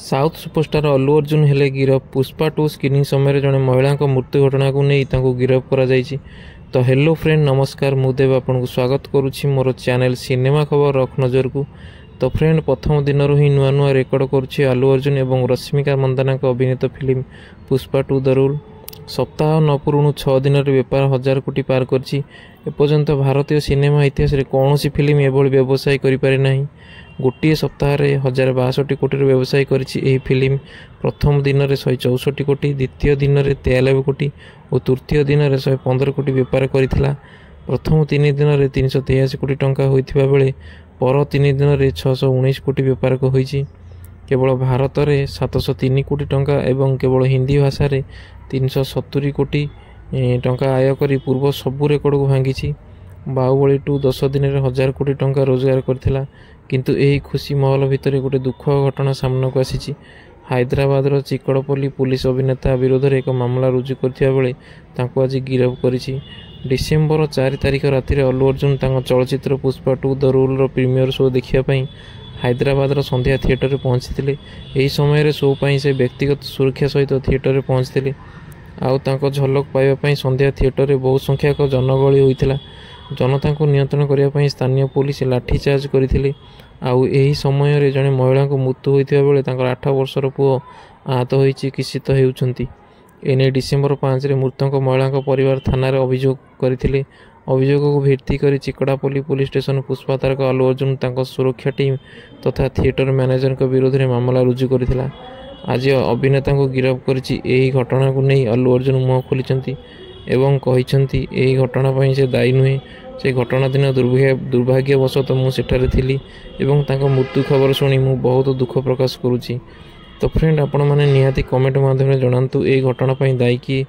South superstar Allu Arjun हेले गिरफ। Pushpa 2 screening समय जड़े महिला मृत्यु घटना को नहीं गिरफ कर। तो हेलो फ्रेंड नमस्कार, मुदेव आपको स्वागत करुच्ची मोर चैनल सिनेमा खबर रख नजर को। तो फ्रेंड प्रथम दिन ही नुआ नुआ रेकर्ड करुच्ची अल्लू अर्जुन और रश्मिका मंदाना अभिनीत फिल्म पुष्पा 2 द रूल। सप्ताह न पुरुणु 6 दिन बेपार 1000 कोटी पार करपर्यंत भारतीय सिनेमा इतिहास कौन सी फिल्म एभली व्यवसाय करें। गोटे सप्ताह 1062 कोटी व्यवसाय करी फिल्म। प्रथम दिन में 164 कोटी, द्वितीय दिन में 93 कोटी और तृतीय दिन में 115 कोटी बेपार करथिला। प्रथम 3 दिन में 383 कोटी टंका होइथिबा बेले पर 3 दिन में 619 कोटी बेपार होइछि। केवल भारत में 703 कोटी टंका एवं केवल हिंदी भाषा 370 कोटी टंका आय करी पूर्व सबू रेकर्ड को भांगी। बाहुबली 2 10 दिन में 1000 कोटी टंका रोजगार करथिला। किंतु यही खुशी महल भितर गोटे दुख घटना सामना को आसी। हैदराबाद चिकड़पल्ली पुलिस अभिनेता विरोध में एक मामला रुजु करथिबा बेले आज गिरफ करिछि। डिसेम्बर 4 तारिख राति अल्लू अर्जुन चलचित्र Pushpa 2 the rule premiere show देखापी हैदराबाद संध्या थिएटर में पहुंची। यही समय शो पर से व्यक्तिगत सुरक्षा सहित थिएटर में पहुंची। आउ झलक पाइबापी संध्या थिएटर में बहु संख्यक जनगहली होता। जनता को नियंत्रण करने स्थानीय पुलिस लाठीचार्ज करथिले। आउ एही समय जड़े महिला को मृत्यु होता बेले 8 वर्षर पुओ आहत हो चिकित्सित होउछंती। एने डिसेम्बर 5 मृतक महिला परिवार थाना अभियोग करथिले। अभियोग को भित्ति कर चिकड़ापल्ली पुलिस स्टेशन पुष्पा तारका अल्लू अर्जुन सुरक्षा टीम तथा थिएटर मैनेजर विरोध में मामला रुजु करथिला। आज अभिनेता को गिरफ करिछि। एही घटना को नहीं अल्लू अर्जुन मुह खोलिछंती एवं कहिछंती एही घटना पई से दायी नुहे। से घटना दिन दुर्भाग्यवशत मुझे थी एवं तांको मृत्यु खबर शुणी मु बहुत दुख प्रकाश करुच्ची। तो फ्रेंड आपण मैंने निहाती कमेंट माध्यम जनातु ए घटना दायी किए।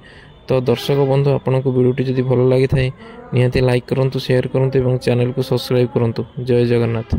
तो दर्शक बंधु आपन को वीडियोटी जदि भल लगी थाए निहाती लाइक करंतु, शेयर करंतु एवं चैनल को सब्सक्राइब करंतु। जय जगन्नाथ।